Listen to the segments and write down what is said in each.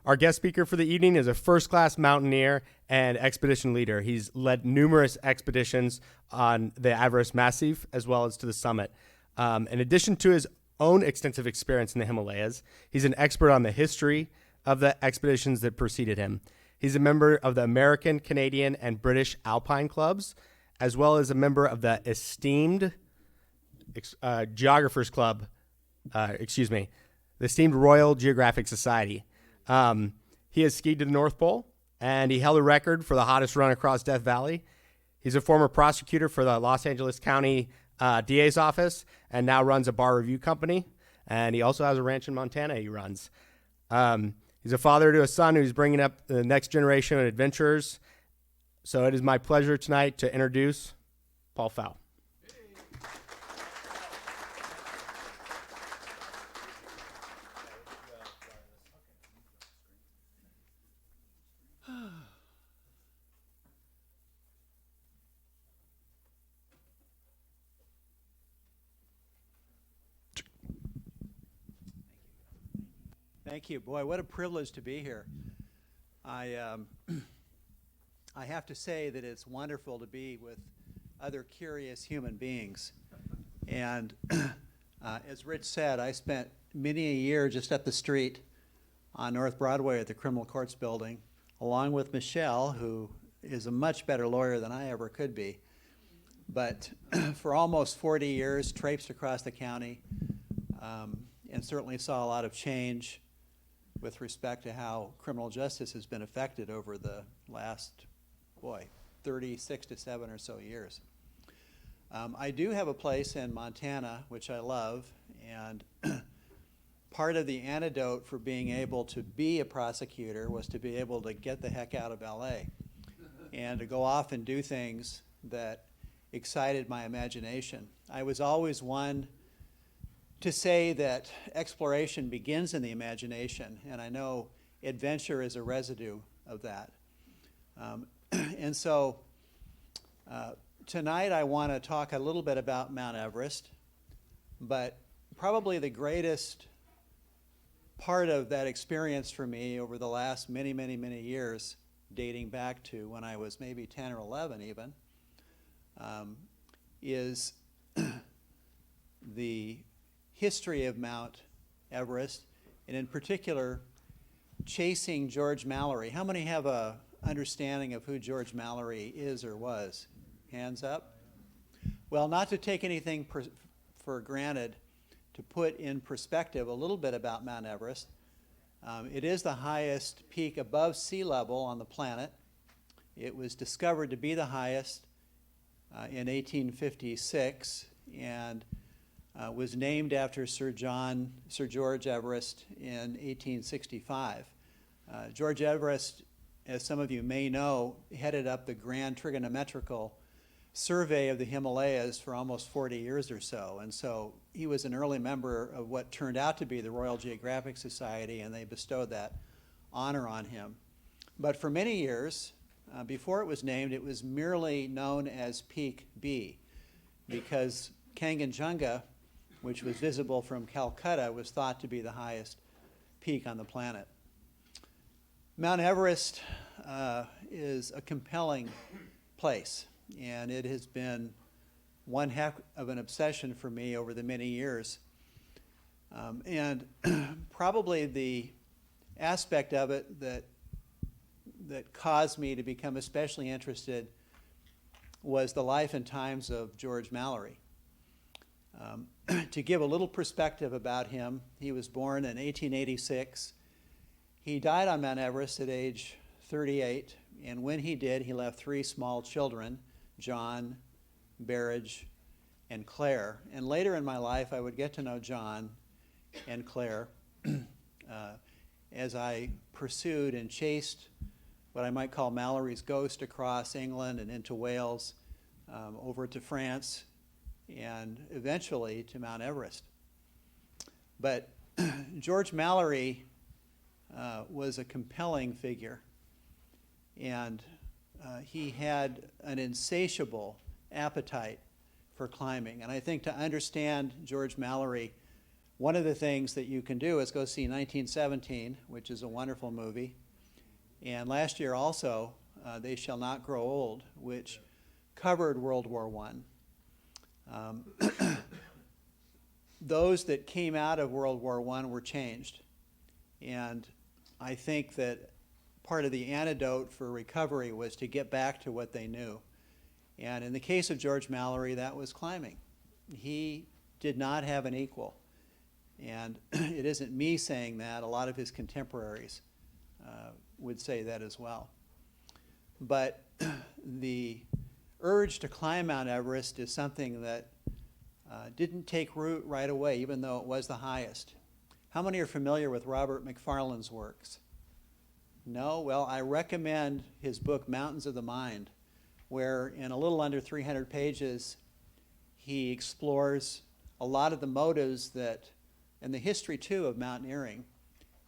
Our guest speaker for the evening is a first-class mountaineer and expedition leader. He's led numerous expeditions on the Everest Massif as well as to the summit. In addition to his own extensive experience in the Himalayas, he's an expert on the history of the expeditions that preceded him. He's a member of the American, Canadian, and British Alpine Clubs, as well as a member of the esteemed Geographers Club, the esteemed Royal Geographic Society. He has skied to the North Pole, and he held a record for the hottest run across Death Valley. He's a former prosecutor for the Los Angeles County DA's office and now runs a bar review company. And he also has a ranch in Montana he runs. He's a father to a son who's bringing up the next generation of adventurers. So it is my pleasure tonight to introduce Paul Pfau. Thank you. Boy, what a privilege to be here. I have to say that it's wonderful to be with other curious human beings. And as Rich said, I spent many a year just up the street on North Broadway at the Criminal Courts Building, along with Michelle, who is a much better lawyer than I ever could be. But for almost 40 years, traipsed across the county, and certainly saw a lot of change with respect to how criminal justice has been affected over the last, 36 to 7 or so years. I do have a place in Montana, which I love, and part of the antidote for being able to be a prosecutor was to be able to get the heck out of LA and to go off and do things that excited my imagination. I was always one to say that exploration begins in the imagination, and I know adventure is a residue of that. And so tonight I want to talk a little bit about Mount Everest, but probably the greatest part of that experience for me over the last many, many, many years, dating back to when I was maybe 10 or 11 even, is the history of Mount Everest, and in particular, chasing George Mallory. How many have a understanding of who George Mallory is or was? Hands up. Well, not to take anything for granted, to put in perspective a little bit about Mount Everest, it is the highest peak above sea level on the planet. It was discovered to be the highest in 1856, and was named after Sir George Everest in 1865. George Everest, as some of you may know, headed up the Grand Trigonometrical Survey of the Himalayas for almost 40 years or so. And so he was an early member of what turned out to be the Royal Geographic Society, and they bestowed that honor on him. But for many years, before it was named, it was merely known as Peak B, because Kanchenjunga, which was visible from Calcutta, was thought to be the highest peak on the planet. Mount Everest is a compelling place, and it has been one heck of an obsession for me over the many years. And probably the aspect of it that caused me to become especially interested was the life and times of George Mallory. To give a little perspective about him, he was born in 1886. He died on Mount Everest at age 38, and when he did, he left 3 small children, John, Barrage, and Claire. And later in my life, I would get to know John and Claire as I pursued and chased what I might call Mallory's ghost across England and into Wales, over to France, and eventually to Mount Everest. But George Mallory was a compelling figure, and he had an insatiable appetite for climbing. And I think to understand George Mallory One of the things that you can do is go see 1917, which is a wonderful movie. And last year also, They Shall Not Grow Old, which covered World War I. Those that came out of World War I were changed. And I think that part of the antidote for recovery was to get back to what they knew. And in the case of George Mallory, that was climbing. He did not have an equal. And it isn't me saying that. A lot of his contemporaries would say that as well. But the urge to climb Mount Everest is something that didn't take root right away, even though it was the highest. How many are familiar with Robert McFarlane's works? No? Well, I recommend his book, Mountains of the Mind, where in a little under 300 pages, he explores a lot of the motives that, and the history too of mountaineering,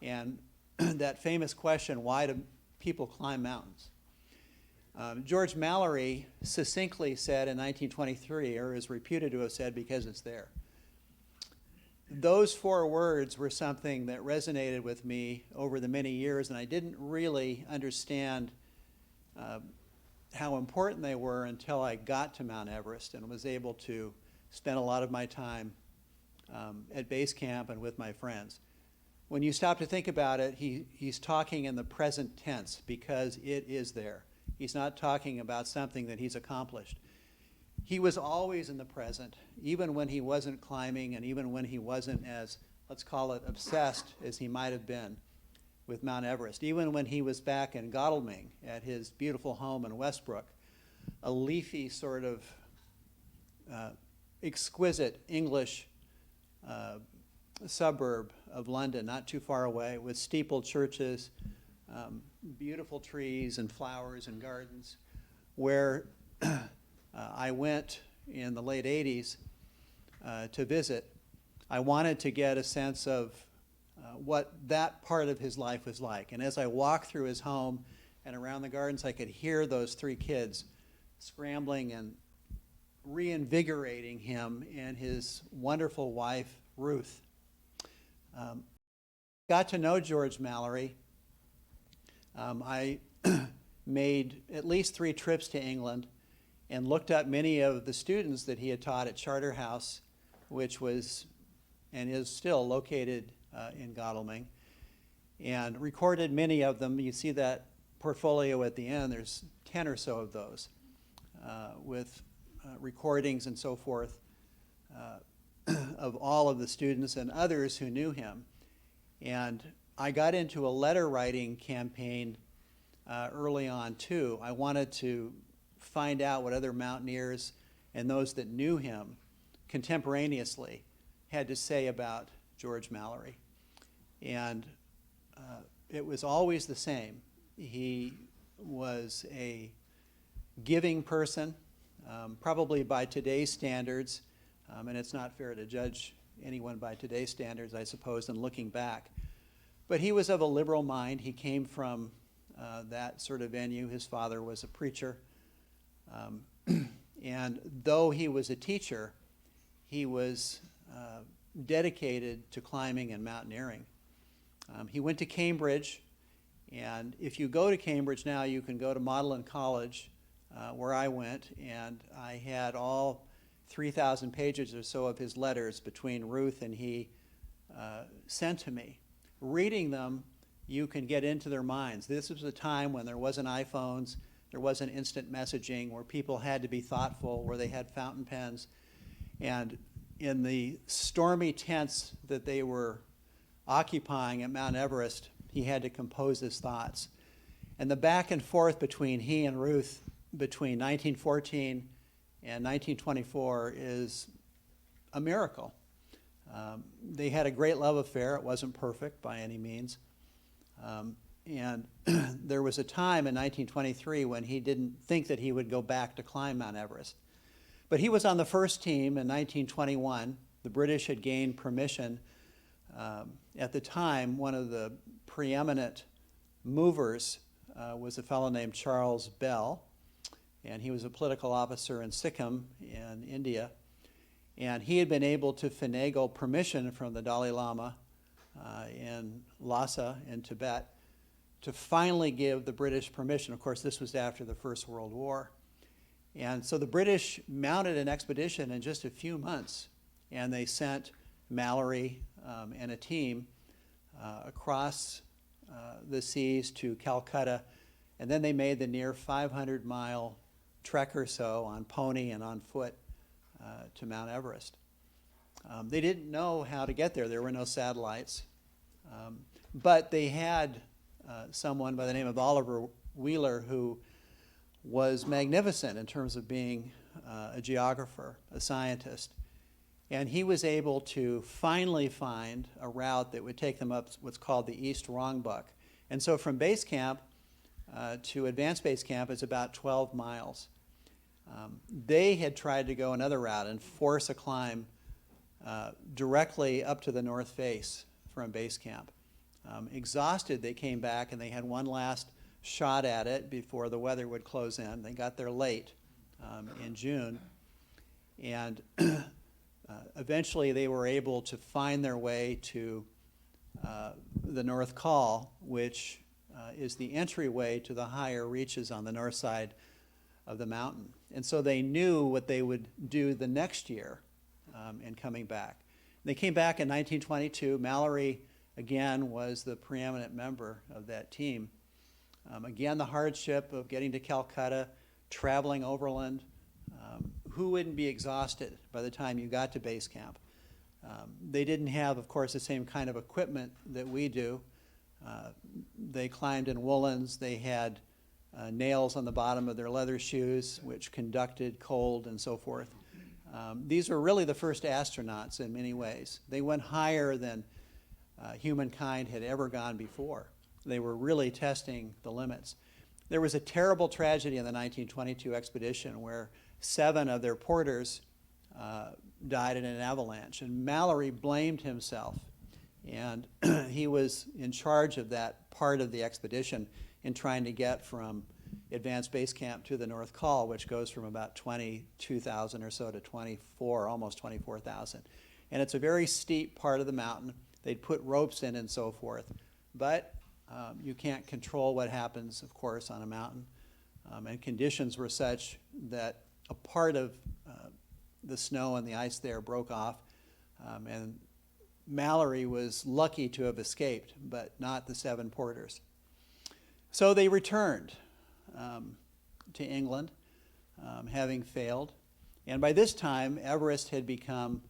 and that famous question, why do people climb mountains? George Mallory succinctly said in 1923, or is reputed to have said, because it's there. Those 4 words were something that resonated with me over the many years, and I didn't really understand how important they were until I got to Mount Everest and was able to spend a lot of my time at base camp and with my friends. When you stop to think about it, he's talking in the present tense because it is there. He's not talking about something that he's accomplished. He was always in the present, even when he wasn't climbing and even when he wasn't as, let's call it, obsessed as he might have been with Mount Everest. Even when he was back in Godalming at his beautiful home in Westbrook, a leafy sort of exquisite English suburb of London, not too far away, with steepled churches, beautiful trees and flowers and gardens, where I went in the late 80s to visit. I wanted to get a sense of what that part of his life was like. And as I walked through his home and around the gardens, I could hear those 3 kids scrambling and reinvigorating him and his wonderful wife, Ruth. Got to know George Mallory. I made at least 3 trips to England and looked up many of the students that he had taught at Charterhouse, which was and is still located in Godalming, and recorded many of them. You see that portfolio at the end. There's 10 or so of those with recordings and so forth of all of the students and others who knew him. And I got into a letter writing campaign early on too. I wanted to find out what other mountaineers and those that knew him contemporaneously had to say about George Mallory. And it was always the same. He was a giving person, probably by today's standards, and it's not fair to judge anyone by today's standards, I suppose, in looking back. But he was of a liberal mind. He came from that sort of venue. His father was a preacher. And though he was a teacher, he was dedicated to climbing and mountaineering. He went to Cambridge, and if you go to Cambridge now, you can go to Magdalen College, where I went, and I had all 3,000 pages or so of his letters between Ruth and he sent to me. Reading them, you can get into their minds. This was a time when there wasn't iPhones, there wasn't instant messaging, where people had to be thoughtful, where they had fountain pens. And in the stormy tents that they were occupying at Mount Everest, he had to compose his thoughts. And the back and forth between he and Ruth between 1914 and 1924 is a miracle. They had a great love affair. It wasn't perfect by any means. And there was a time in 1923 when he didn't think that he would go back to climb Mount Everest. But he was on the first team in 1921. The British had gained permission. At the time, one of the preeminent movers was a fellow named Charles Bell, and he was a political officer in Sikkim in India. And he had been able to finagle permission from the Dalai Lama in Lhasa in Tibet to finally give the British permission. Of course, this was after the First World War. And so the British mounted an expedition in just a few months, and they sent Mallory and a team across the seas to Calcutta, and then they made the near 500-mile trek or so on pony and on foot to Mount Everest. They didn't know how to get there. There were no satellites. But they had someone by the name of Oliver Wheeler who was magnificent in terms of being a geographer, a scientist. And he was able to finally find a route that would take them up what's called the East Rongbuk. And so from base camp to advanced base camp is about 12 miles. They had tried to go another route and force a climb directly up to the north face from base camp. Exhausted, they came back and they had one last shot at it before the weather would close in. They got there late in June, and eventually they were able to find their way to the North Col, which is the entryway to the higher reaches on the north side of the mountain. And so they knew what they would do the next year in coming back. They came back in 1922. Mallory, again, was the preeminent member of that team. Again, the hardship of getting to Calcutta, traveling overland. Who wouldn't be exhausted by the time you got to base camp? They didn't have, of course, the same kind of equipment that we do. They climbed in woolens. They had nails on the bottom of their leather shoes, which conducted cold and so forth. These were really the first astronauts in many ways. They went higher than humankind had ever gone before. They were really testing the limits. There was a terrible tragedy in the 1922 expedition where 7 of their porters died in an avalanche, and Mallory blamed himself. And he was in charge of that part of the expedition in trying to get from advanced base camp to the North Col, which goes from about 22,000 or so to 24, almost 24,000. And it's a very steep part of the mountain. They'd put ropes in and so forth. But you can't control what happens, of course, on a mountain. And conditions were such that a part of the snow and the ice there broke off. And Mallory was lucky to have escaped, but not the 7 porters. So they returned to England, having failed. And by this time, Everest had become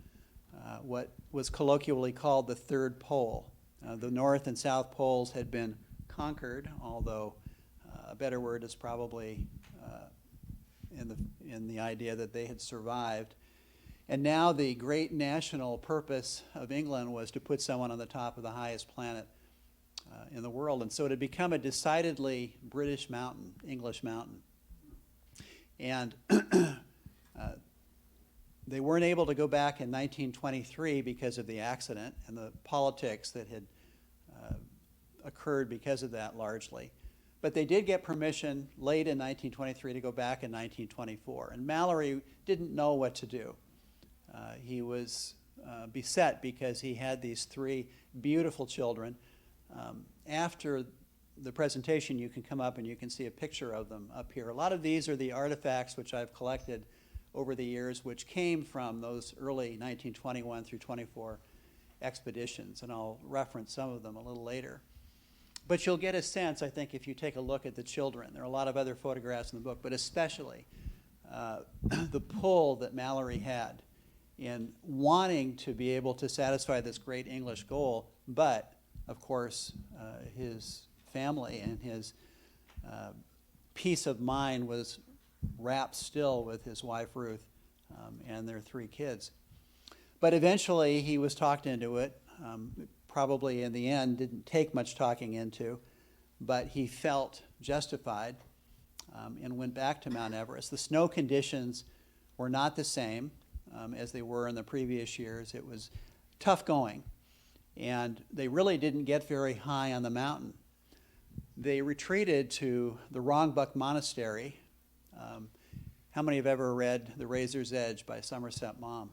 what was colloquially called the third pole. The North and South poles had been conquered, although a better word is probably in the idea that they had survived. And now the great national purpose of England was to put someone on the top of the highest planet in the world. And so it had become a decidedly British mountain, English mountain. And they weren't able to go back in 1923 because of the accident and the politics that had occurred because of that largely. But they did get permission late in 1923 to go back in 1924. And Mallory didn't know what to do. He was beset because he had these 3 beautiful children. After the presentation, you can come up and you can see a picture of them up here. A lot of these are the artifacts which I've collected over the years, which came from those early 1921 through 24 expeditions, and I'll reference some of them a little later. But you'll get a sense, I think, if you take a look at the children. There are a lot of other photographs in the book, but especially the pull that Mallory had in wanting to be able to satisfy this great English goal, but, of course, his family and his peace of mind was wrapped still with his wife Ruth and their 3 kids. But eventually he was talked into it. Probably in the end didn't take much talking into, but he felt justified and went back to Mount Everest. The snow conditions were not the same as they were in the previous years. It was tough going, and they really didn't get very high on the mountain. They retreated to the Rongbuk Monastery. How many have ever read The Razor's Edge by Somerset Maugham?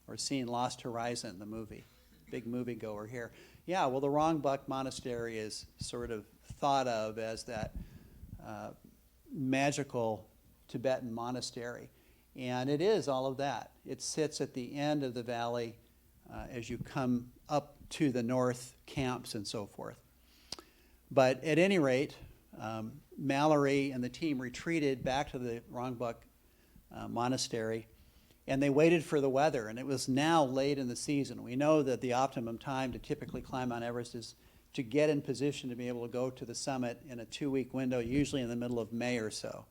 or seen Lost Horizon, the movie. Big moviegoer here. Yeah, well, the Rongbuk Monastery is sort of thought of as that magical Tibetan monastery. And it is all of that. It sits at the end of the valley as you come up to the north camps and so forth. But at any rate, Mallory and the team retreated back to the Rongbuk monastery, and they waited for the weather, and it was now late in the season. We know that the optimum time to typically climb Mount Everest is to get in position to be able to go to the summit in a 2-week window, usually in the middle of May or so.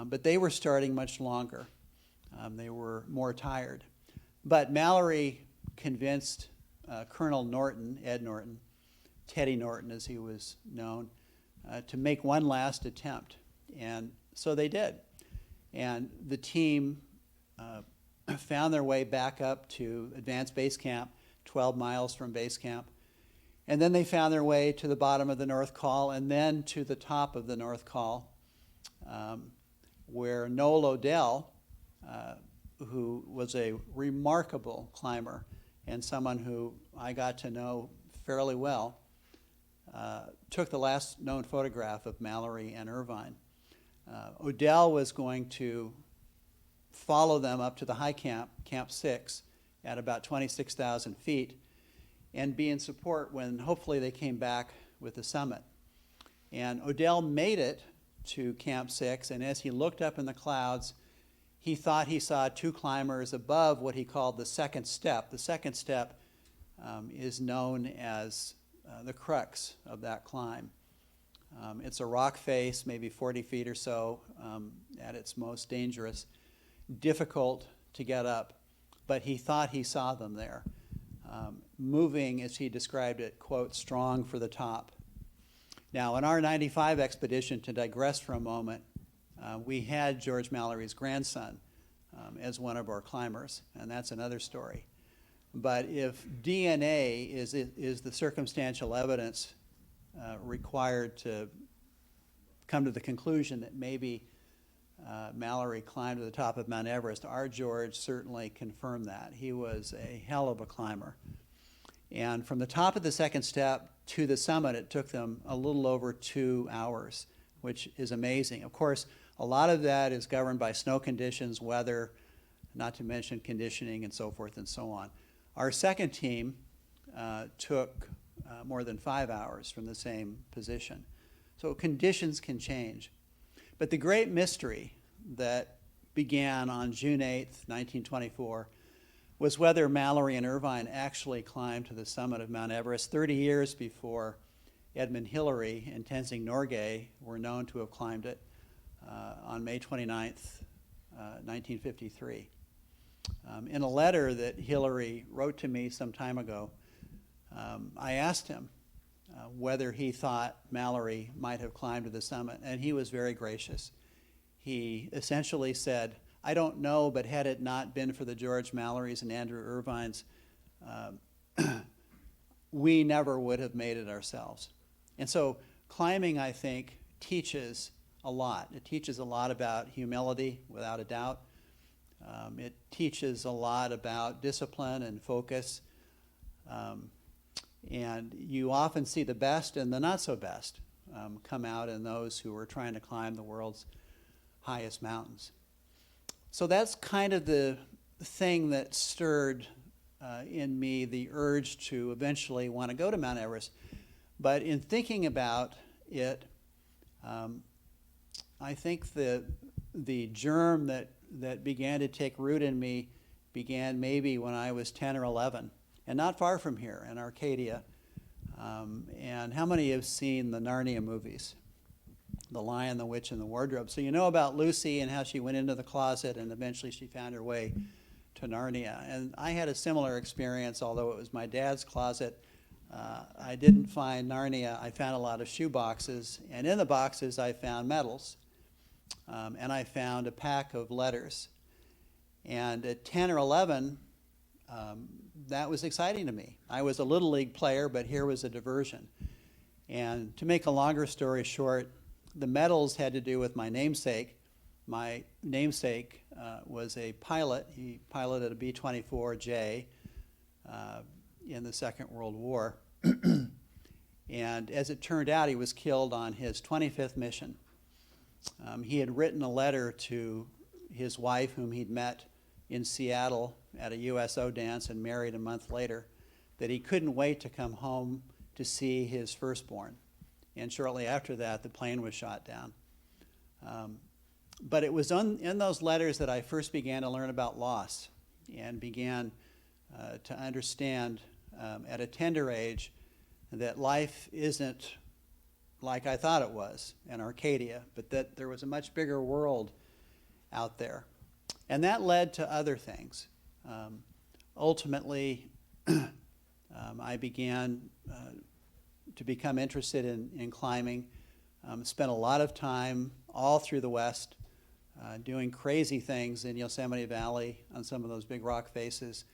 But they were starting much longer. They were more tired. But Mallory convinced Colonel Norton, Ed Norton, Teddy Norton as he was known, to make one last attempt. And so they did. And the team found their way back up to Advanced Base Camp, 12 miles from base camp. And then they found their way to the bottom of the North Col and then to the top of the North Col, where Noel Odell, who was a remarkable climber and someone who I got to know fairly well, took the last known photograph of Mallory and Irvine. Odell was going to follow them up to the high camp, Camp 6, at about 26,000 feet, and be in support when hopefully they came back with the summit. And Odell made it to Camp 6, and as he looked up in the clouds, he thought he saw 2 climbers above what he called the second step. The second step is known as the crux of that climb. It's a rock face, maybe 40 feet or so, at its most dangerous, difficult to get up, but he thought he saw them there, moving, as he described it, quote, strong for the top. Now, in our 95 expedition, to digress for a moment, we had George Mallory's grandson as one of our climbers, and that's another story. But if DNA is the circumstantial evidence required to come to the conclusion that maybe Mallory climbed to the top of Mount Everest, our George certainly confirmed that. He was a hell of a climber. And from the top of the second step to the summit, it took them a little over 2 hours, which is amazing. Of course, a lot of that is governed by snow conditions, weather, not to mention conditioning and so forth and so on. Our second team took more than 5 hours from the same position. So conditions can change. But the great mystery that began on June 8th, 1924, was whether Mallory and Irvine actually climbed to the summit of Mount Everest 30 years before Edmund Hillary and Tenzing Norgay were known to have climbed it on May 29th, 1953. In a letter that Hillary wrote to me some time ago, I asked him whether he thought Mallory might have climbed to the summit, and he was very gracious. He essentially said, I don't know, but had it not been for the George Mallorys and Andrew Irvines, we never would have made it ourselves. And so climbing, I think, teaches a lot. It teaches a lot about humility, without a doubt. It teaches a lot about discipline and focus. And you often see the best and the not so best come out in those who are trying to climb the world's highest mountains. So that's kind of the thing that stirred in me the urge to eventually want to go to Mount Everest. But in thinking about it, I think the germ that began to take root in me began maybe when I was 10 or 11. And not far from here, in Arcadia. And how many have seen the Narnia movies? The Lion, the Witch, and the Wardrobe. So you know about Lucy and how she went into the closet and eventually she found her way to Narnia. And I had a similar experience, although it was my dad's closet. I didn't find Narnia. I found a lot of shoe boxes. And in the boxes, I found medals. And I found a pack of letters. And at 10 or 11, that was exciting to me. I was a Little League player, but here was a diversion. And to make a longer story short, the medals had to do with my namesake, My namesake was a pilot. He piloted a B-24J in the Second World War. And as it turned out, he was killed on his 25th mission. He had written a letter to his wife, whom he'd met in Seattle at a USO dance and married a month later, that he couldn't wait to come home to see his firstborn. And shortly after that, the plane was shot down. But it was in those letters that I first began to learn about loss and began to understand at a tender age that life isn't like I thought it was in Arcadia, but that there was a much bigger world out there. And that led to other things. Ultimately, I began to become interested in climbing, spent a lot of time all through the West doing crazy things in Yosemite Valley on some of those big rock faces,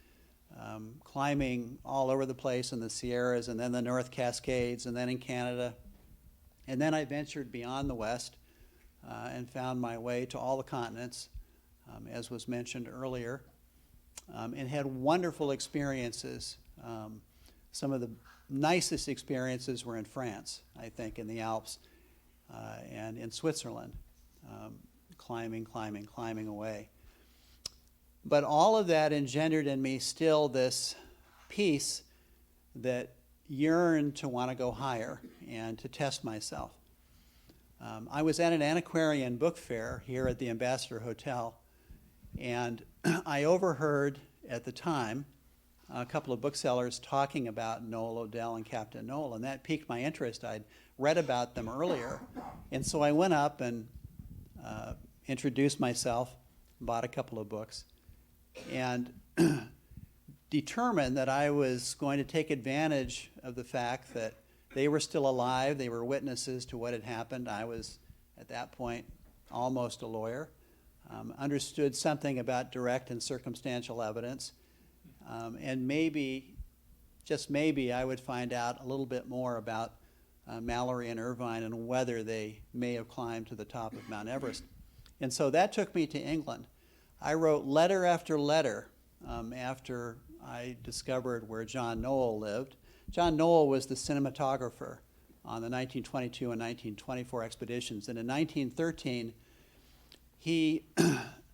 climbing all over the place in the Sierras and then the North Cascades and then in Canada. And then I ventured beyond the West and found my way to all the continents, as was mentioned earlier, and had wonderful experiences. Some of the nicest experiences were in France, I think, in the Alps and in Switzerland, climbing away. But all of that engendered in me still this piece that yearned to want to go higher and to test myself. I was at an antiquarian book fair here at the Ambassador Hotel, and I overheard at the time a couple of booksellers talking about Noel Odell and Captain Noel, and that piqued my interest. I'd read about them earlier, and so I went up and introduced myself, bought a couple of books, and determined that I was going to take advantage of the fact that they were still alive, they were witnesses to what had happened. I was, at that point, almost a lawyer, understood something about direct and circumstantial evidence, and maybe, just maybe, I would find out a little bit more about Mallory and Irvine and whether they may have climbed to the top of Mount Everest. And so that took me to England. I wrote letter after letter after I discovered where John Noel lived. John Noel was the cinematographer on the 1922 and 1924 expeditions. And in 1913, he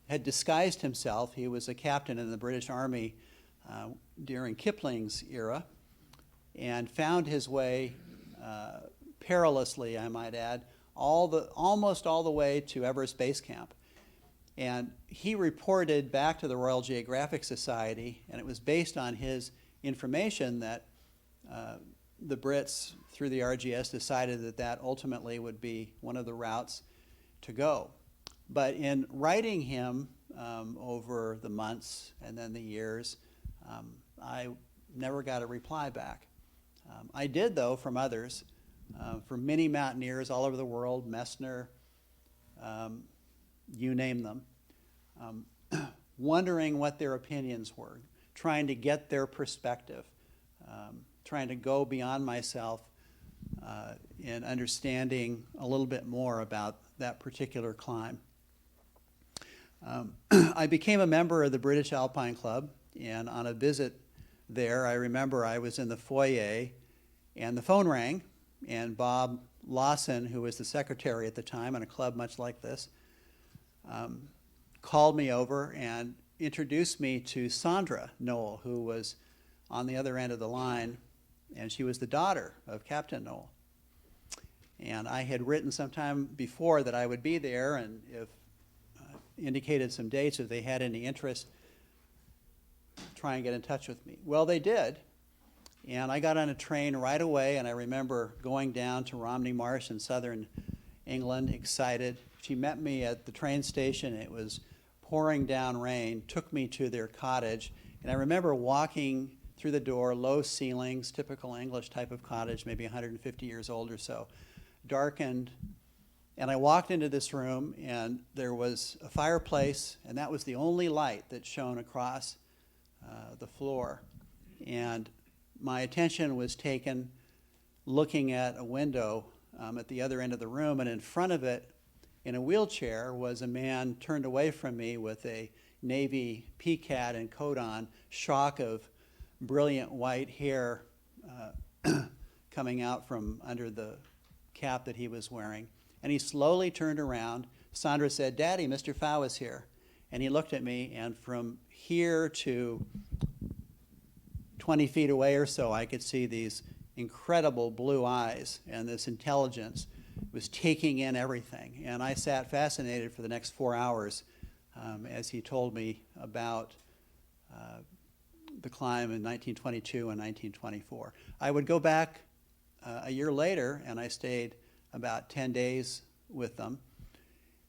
had disguised himself. He was a captain in the British Army during Kipling's era and found his way perilously, I might add, almost all the way to Everest Base Camp. And he reported back to the Royal Geographic Society, and it was based on his information that the Brits, through the RGS, decided that that ultimately would be one of the routes to go. But in writing him over the months and then the years, I never got a reply back. I did, though, from others, from many mountaineers all over the world, Messner, you name them, wondering what their opinions were, trying to get their perspective, trying to go beyond myself in understanding a little bit more about that particular climb. I became a member of the British Alpine Club, and on a visit there, I remember I was in the foyer, and the phone rang, and Bob Lawson, who was the secretary at the time in a club much like this, called me over and introduced me to Sandra Noel, who was on the other end of the line, and she was the daughter of Captain Noel. And I had written sometime before that I would be there, and if indicated some dates if they had any interest, try and get in touch with me. Well, they did, and I got on a train right away, and I remember going down to Romney Marsh in southern England, excited. She met me at the train station. It was pouring down rain, took me to their cottage, and I remember walking through the door, low ceilings, typical English type of cottage, maybe 150 years old or so, darkened, and I walked into this room, and there was a fireplace, and that was the only light that shone across the floor. And my attention was taken looking at a window at the other end of the room, and in front of it in a wheelchair was a man turned away from me with a navy peacat and coat on, shock of brilliant white hair coming out from under the cap that he was wearing. And he slowly turned around. Sandra said, "Daddy, Mr. Pfau is here." And he looked at me, and from here to 20 feet away or so, I could see these incredible blue eyes, and this intelligence was taking in everything. And I sat fascinated for the next 4 hours as he told me about the climb in 1922 and 1924. I would go back a year later, and I stayed about 10 days with them.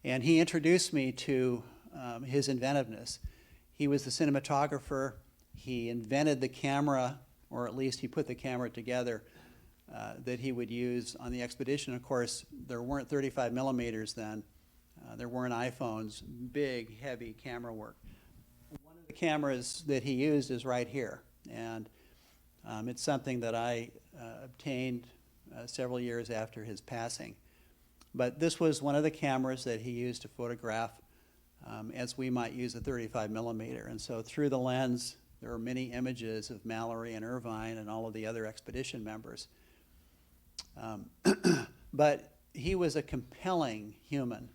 And he introduced me to his inventiveness. He was the cinematographer. He invented the camera, or at least he put the camera together that he would use on the expedition. Of course, there weren't 35 millimeters then. There weren't iPhones, big, heavy camera work. One of the cameras that he used is right here. And it's something that I obtained several years after his passing. But this was one of the cameras that he used to photograph as we might use a 35 millimeter. And so through the lens, there are many images of Mallory and Irvine and all of the other expedition members. But he was a compelling human,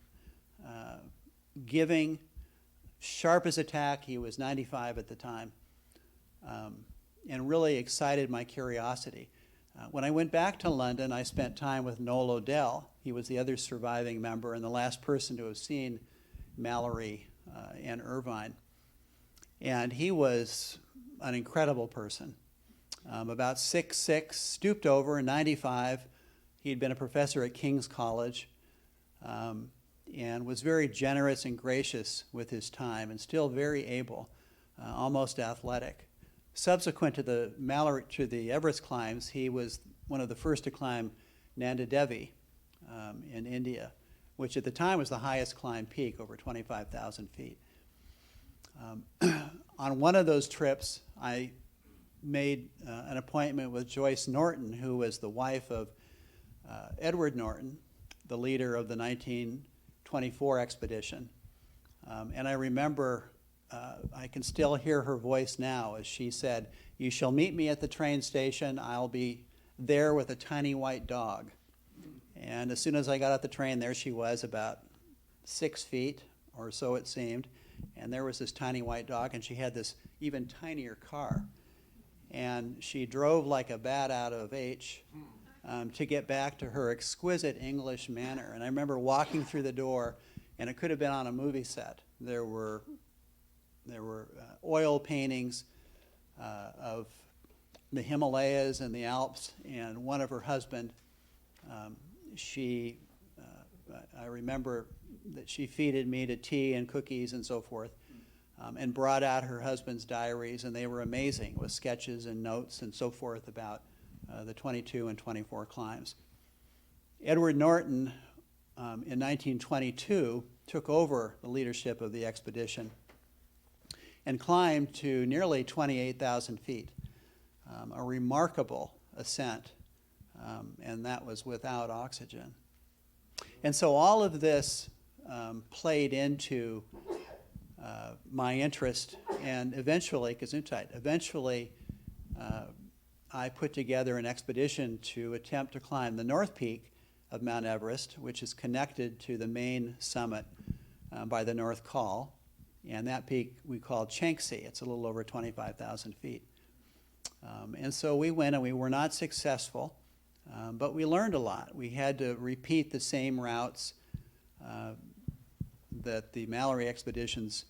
giving, sharp as a tack. He was 95 at the time, and really excited my curiosity. When I went back to London, I spent time with Noel Odell. He was the other surviving member and the last person to have seen Mallory and Irvine. And he was an incredible person. About 6'6", stooped over, 95. He'd been a professor at King's College and was very generous and gracious with his time and still very able, almost athletic. Subsequent to the Everest climbs, he was one of the first to climb Nanda Devi in India, which at the time was the highest climbed peak, over 25,000 feet. On one of those trips, I made an appointment with Joyce Norton, who was the wife of Edward Norton, the leader of the 1924 expedition. And I remember, I can still hear her voice now as she said, "You shall meet me at the train station. I'll be there with a tiny white dog." And as soon as I got off the train, there she was, about 6 feet or so it seemed. And there was this tiny white dog, and she had this even tinier car. And she drove like a bat out of H to get back to her exquisite English manner. And I remember walking through the door, and it could have been on a movie set. There were oil paintings of the Himalayas and the Alps, and one of her husband, I remember that she feeded me to tea and cookies and so forth, and brought out her husband's diaries, and they were amazing with sketches and notes and so forth about the 22 and 24 climbs. Edward Norton, in 1922, took over the leadership of the expedition and climbed to nearly 28,000 feet, a remarkable ascent, and that was without oxygen. And so all of this played into my interest, and eventually, I put together an expedition to attempt to climb the North Peak of Mount Everest, which is connected to the main summit by the North Col. And that peak we call Changsi. It's a little over 25,000 feet. And so we went, and we were not successful, but we learned a lot. We had to repeat the same routes that the Mallory expeditions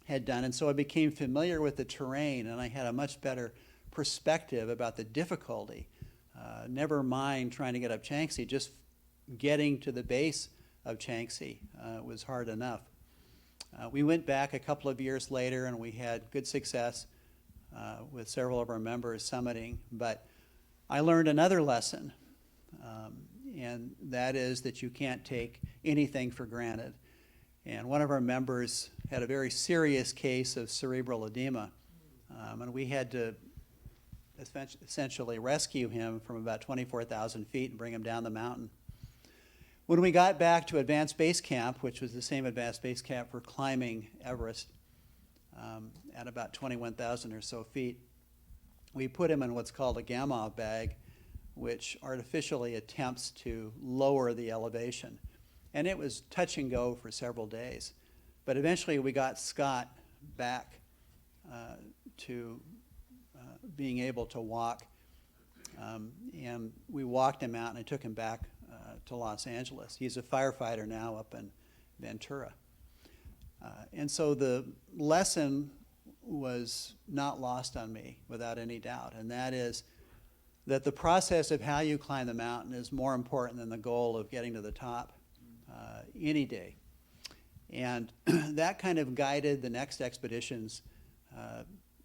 had done. And so I became familiar with the terrain, and I had a much better perspective about the difficulty. Never mind trying to get up Changsi, just getting to the base of Changsi was hard enough. We went back a couple of years later, and we had good success with several of our members summiting, but I learned another lesson, and that is that you can't take anything for granted. And one of our members had a very serious case of cerebral edema, and we had to essentially rescue him from about 24,000 feet and bring him down the mountain. When we got back to Advanced Base Camp, which was the same Advanced Base Camp for climbing Everest at about 21,000 or so feet, we put him in what's called a gamma bag, which artificially attempts to lower the elevation. And it was touch and go for several days. But eventually we got Scott back to being able to walk. And we walked him out, and I took him back to Los Angeles. He's a firefighter now up in Ventura. And so the lesson was not lost on me without any doubt, and that is that the process of how you climb the mountain is more important than the goal of getting to the top any day. And that kind of guided the next expeditions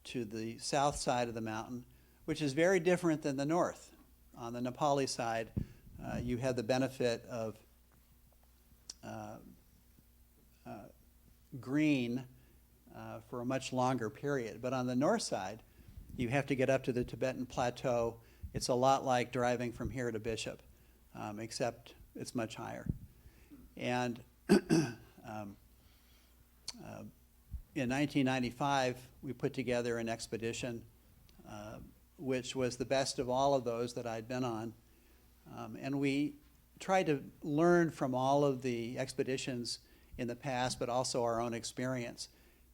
to the south side of the mountain, which is very different than the north. On the Nepali side, you had the benefit of green for a much longer period. But on the north side, you have to get up to the Tibetan Plateau. It's a lot like driving from here to Bishop, except it's much higher. And in 1995, we put together an expedition which was the best of all of those that I'd been on. And we tried to learn from all of the expeditions in the past, but also our own experience.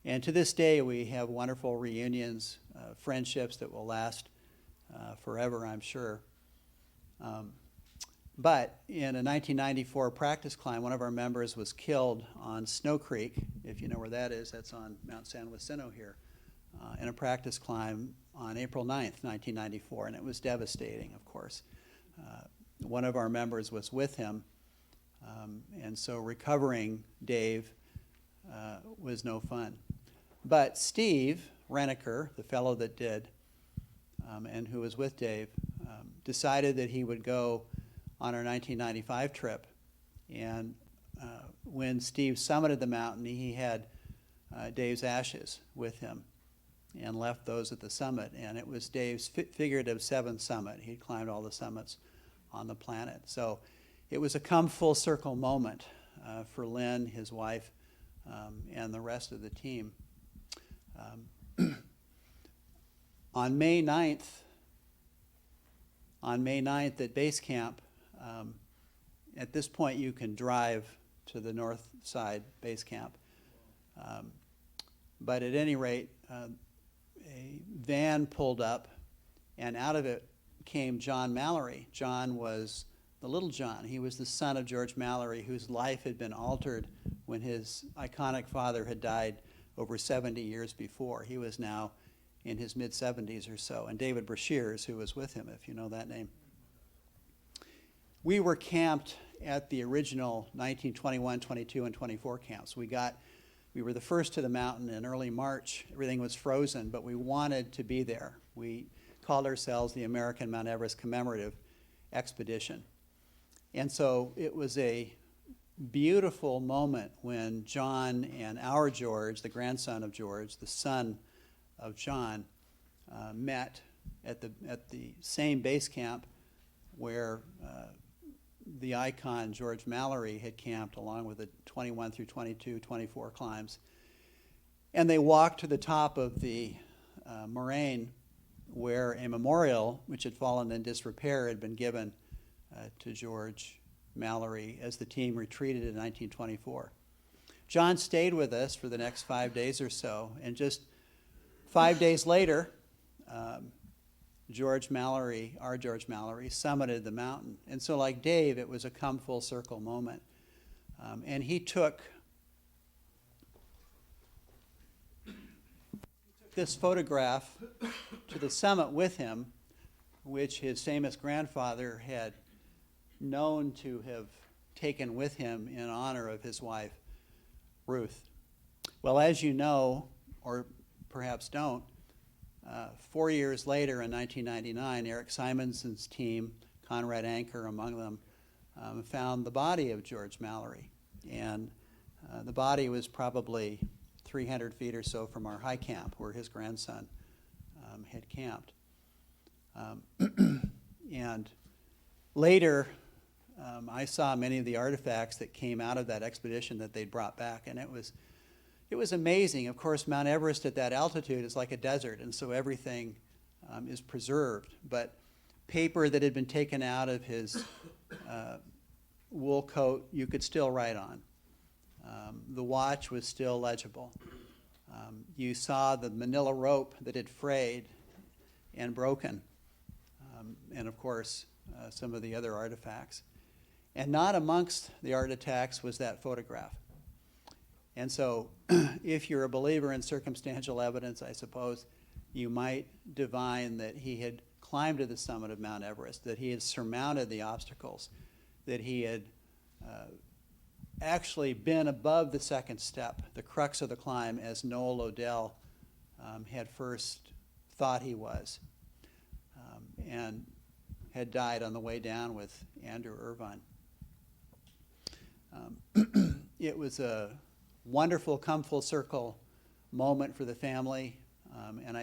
And to this day, we have wonderful reunions, friendships that will last forever, I'm sure. But in a 1994 practice climb, one of our members was killed on Snow Creek. If you know where that is, that's on Mount San Jacinto here, in a practice climb on April 9th, 1994, and it was devastating, of course. One of our members was with him, and so recovering Dave was no fun. But Steve Reniker, the fellow that did, and who was with Dave, decided that he would go on our 1995 trip. And when Steve summited the mountain, he had Dave's ashes with him and left those at the summit. And it was Dave's figurative seventh summit. He'd climbed all the summits on the planet. So it was a come full circle moment for Lynn, his wife, and the rest of the team. On May 9th at base camp, at this point you can drive to the north side base camp. But at any rate, a van pulled up, and out of it came John Mallory. John was the little John. He was the son of George Mallory, whose life had been altered when his iconic father had died over 70 years before. He was now in his mid-70s or so, and David Brashears, who was with him, if you know that name. We were camped at the original 1921, 22, and 24 camps. We were the first to the mountain in early March. Everything was frozen, but we wanted to be there. We called ourselves the American Mount Everest Commemorative Expedition. And so it was a beautiful moment when John and our George, the grandson of George, the son of John, met at the same base camp where the icon George Mallory had camped, along with the 21 through 22, 24 climbs. And they walked to the top of the moraine where a memorial, which had fallen in disrepair, had been given to George Mallory as the team retreated in 1924. John stayed with us for the next 5 days or so, and just 5 days later, George Mallory, our George Mallory, summited the mountain. And so like Dave, it was a come full circle moment. And he took this photograph to the summit with him, which his famous grandfather had known to have taken with him in honor of his wife, Ruth. Well, as you know, or perhaps don't, 4 years later in 1999, Eric Simonson's team, Conrad Anker among them, found the body of George Mallory. And the body was probably 300 feet or so from our high camp where his grandson had camped. And later, I saw many of the artifacts that came out of that expedition that they'd brought back, and it was amazing. Of course, Mount Everest at that altitude is like a desert, and so everything is preserved. But paper that had been taken out of his wool coat, you could still write on. The watch was still legible. You saw the manila rope that had frayed and broken, and of course, some of the other artifacts. And not amongst the artifacts was that photograph. And so, if you're a believer in circumstantial evidence, I suppose, you might divine that he had climbed to the summit of Mount Everest, that he had surmounted the obstacles, that he had actually been above the second step, the crux of the climb, as Noel Odell had first thought he was, and had died on the way down with Andrew Irvine. It was a wonderful come full circle moment for the family, and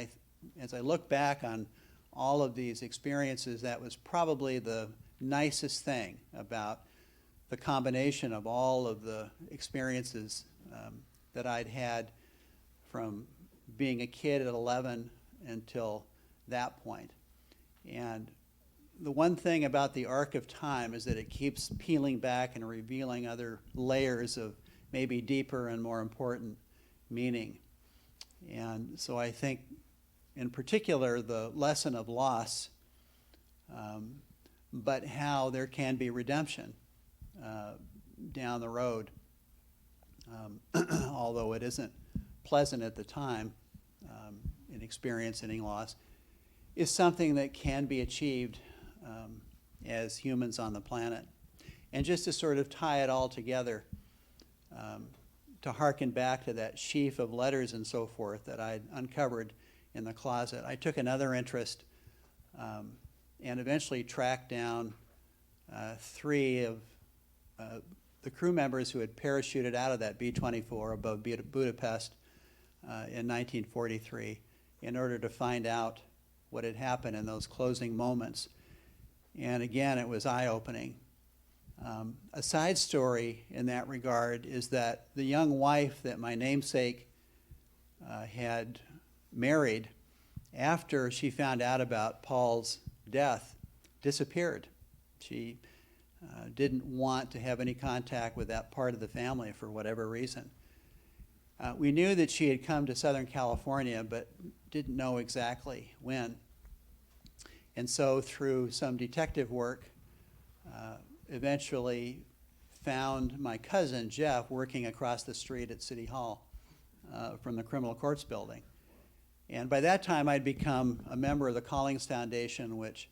as I look back on all of these experiences, that was probably the nicest thing about the combination of all of the experiences that I'd had from being a kid at 11 until that point. And the one thing about the arc of time is that it keeps peeling back and revealing other layers of maybe deeper and more important meaning. And so I think, in particular, the lesson of loss, but how there can be redemption down the road, although it isn't pleasant at the time in experiencing loss, is something that can be achieved as humans on the planet. And just to sort of tie it all together, to hearken back to that sheaf of letters and so forth that I'd uncovered in the closet, I took another interest and eventually tracked down 3 of the crew members who had parachuted out of that B-24 above Budapest in 1943 in order to find out what had happened in those closing moments. And again, it was eye-opening. A side story in that regard is that the young wife that my namesake had married after she found out about Paul's death disappeared. She didn't want to have any contact with that part of the family for whatever reason. We knew that she had come to Southern California, but didn't know exactly when. And so through some detective work, eventually found my cousin Jeff working across the street at City Hall from the Criminal Courts building. And by that time, I'd become a member of the Collings Foundation, which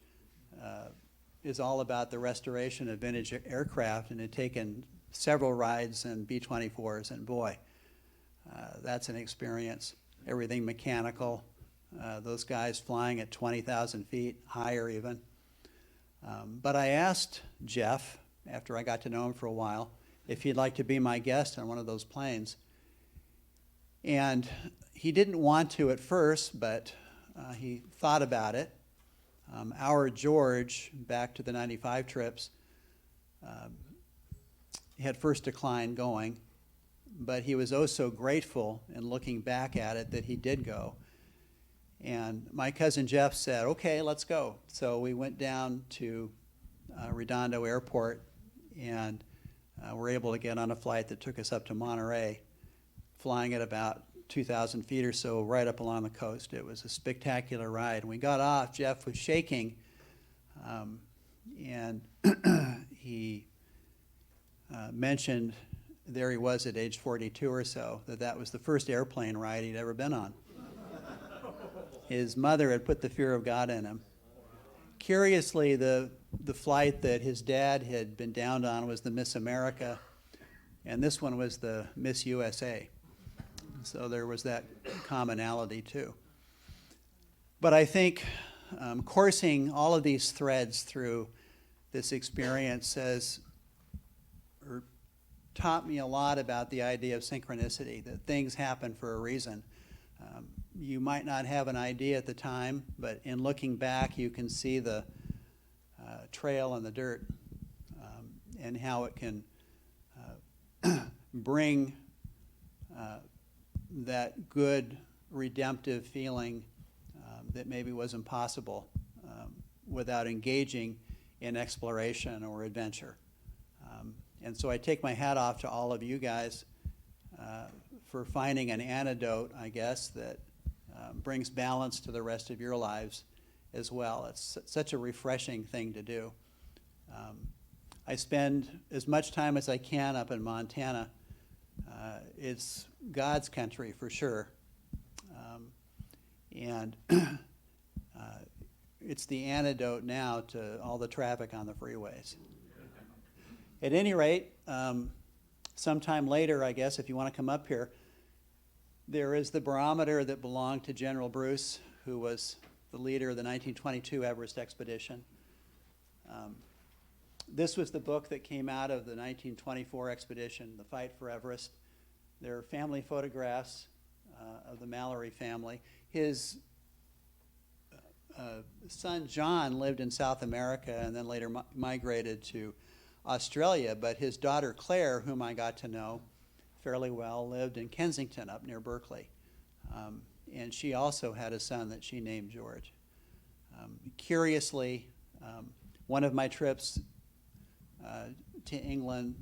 is all about the restoration of vintage aircraft, and had taken several rides in B-24s, and boy, that's an experience. Everything mechanical, those guys flying at 20,000 feet, higher even. But I asked Jeff, after I got to know him for a while, if he'd like to be my guest on one of those planes. And he didn't want to at first, but he thought about it. Our George, back to the 95 trips, had first declined going, but he was oh so grateful in looking back at it that he did go. And my cousin Jeff said, okay, let's go. So we went down to Redondo Airport and were able to get on a flight that took us up to Monterey, flying at about 2,000 feet or so right up along the coast. It was a spectacular ride. And we got off, Jeff was shaking, and he mentioned, there he was at age 42 or so, that was the first airplane ride he'd ever been on. His mother had put the fear of God in him. Curiously, the flight that his dad had been downed on was the Miss America, and this one was the Miss USA. So there was that commonality too. But I think coursing all of these threads through this experience taught me a lot about the idea of synchronicity, that things happen for a reason. You might not have an idea at the time, but in looking back, you can see the trail in the dirt. and how it can bring that good redemptive feeling that maybe was impossible without engaging in exploration or adventure. And so I take my hat off to all of you guys for finding an antidote, I guess, that brings balance to the rest of your lives as well. It's such a refreshing thing to do. I spend as much time as I can up in Montana. It's God's country for sure. And it's the antidote now to all the traffic on the freeways. At any rate, sometime later, I guess, if you want to come up here, there is the barometer that belonged to General Bruce, who was the leader of the 1922 Everest expedition. This was the book that came out of the 1924 expedition, The Fight for Everest. There are family photographs of the Mallory family. His son John lived in South America and then later migrated to Australia, but his daughter Claire, whom I got to know fairly well, lived in Kensington up near Berkeley. And she also had a son that she named George. Curiously, one of my trips to England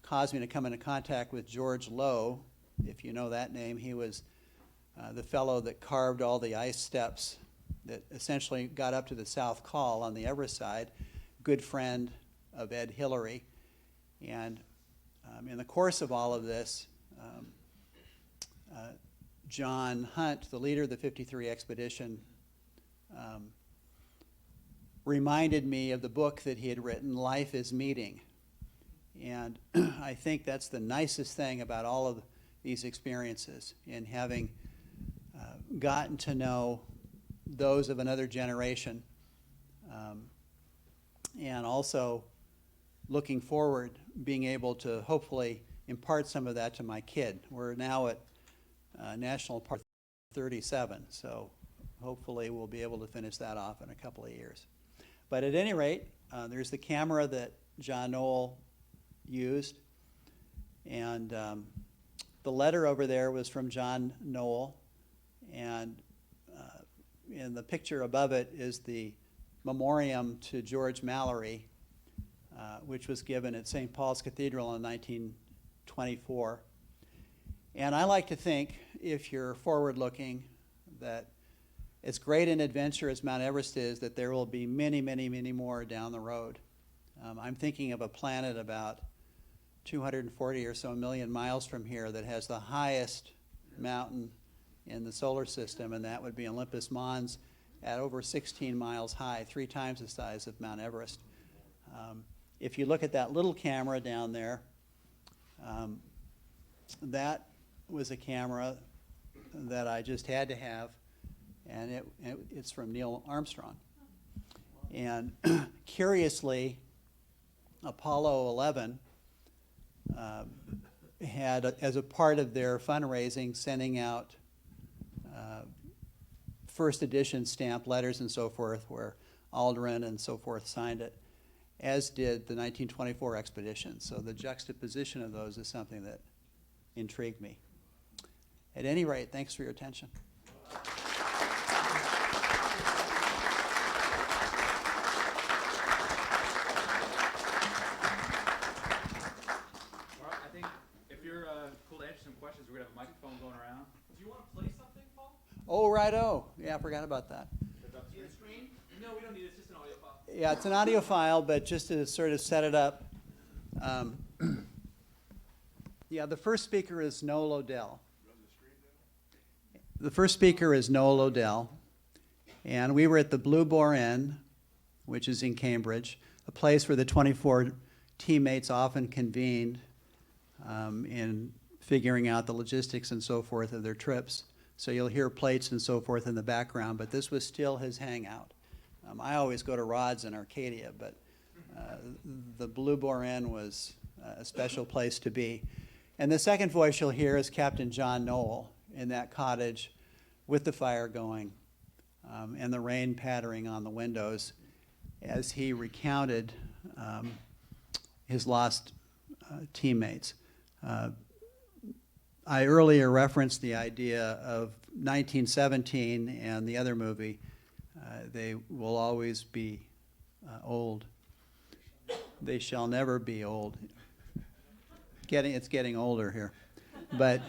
caused me to come into contact with George Low, if you know that name. He was the fellow that carved all the ice steps that essentially got up to the South Col on the Everest side, good friend of Ed Hillary. And in the course of all of this, John Hunt, the leader of the 53 expedition, reminded me of the book that he had written, Life is Meeting. And I think that's the nicest thing about all of these experiences, in having gotten to know those of another generation, and also looking forward, being able to hopefully impart some of that to my kid. We're now at National Park 37, so hopefully we'll be able to finish that off in a couple of years. But at any rate, there's the camera that John Noel used, and the letter over there was from John Noel, and in the picture above it is the memoriam to George Mallory, which was given at St. Paul's Cathedral in 1924. And I like to think, if you're forward-looking, that as great an adventure as Mount Everest is, that there will be many, many, many more down the road. I'm thinking of a planet about 240 or so million miles from here that has the highest mountain in the solar system, and that would be Olympus Mons at over 16 miles high, 3 times the size of Mount Everest. If you look at that little camera down there, that was a camera that I just had to have, and it's from Neil Armstrong. And curiously, Apollo 11 had, as a part of their fundraising, sending out first edition stamped letters and so forth, where Aldrin and so forth signed it, as did the 1924 expedition. So the juxtaposition of those is something that intrigued me. At any rate, thanks for your attention. We're going to have a microphone going around. Do you want to play something, Paul? Oh, righto. Yeah, I forgot about that. Do you need a screen? No, we don't need it. It's just an audio file. Yeah, it's an audio file, but just to sort of set it up. Yeah, the first speaker is Noel Odell. The first speaker is Noel Odell. And we were at the Blue Boar Inn, which is in Cambridge, a place where the 24 teammates often convened in figuring out the logistics and so forth of their trips. So you'll hear plates and so forth in the background, but this was still his hangout. I always go to Rod's in Arcadia, but the Blue Boar Inn was a special place to be. And the second voice you'll hear is Captain John Noel in that cottage with the fire going and the rain pattering on the windows as he recounted his lost teammates. I earlier referenced the idea of 1917 and the other movie. They will always be old. They shall never be old. It's getting older here. But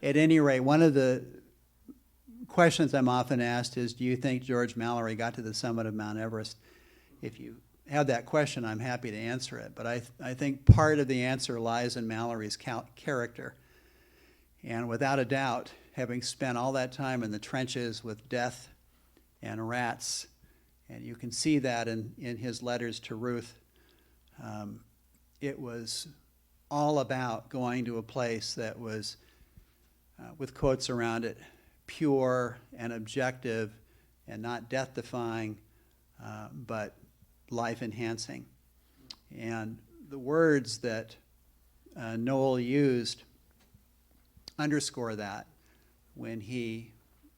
at any rate, one of the questions I'm often asked is, do you think George Mallory got to the summit of Mount Everest? If you have that question, I'm happy to answer it. But I think part of the answer lies in Mallory's character. And without a doubt, having spent all that time in the trenches with death and rats, and you can see that in his letters to Ruth, it was all about going to a place that was, with quotes around it, pure and objective and not death-defying, but life-enhancing. And the words that Noel used underscore that when he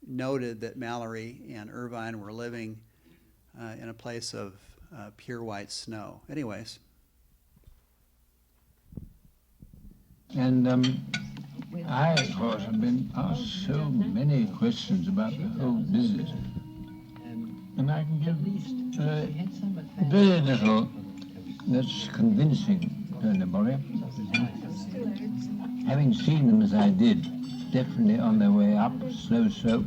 noted that Mallory and Irvine were living in a place of pure white snow. Anyways. And I, of course, have been asked so many questions about the whole business, and I can give very little that's convincing to anybody. Having seen them as I did, definitely on their way up, slow slope,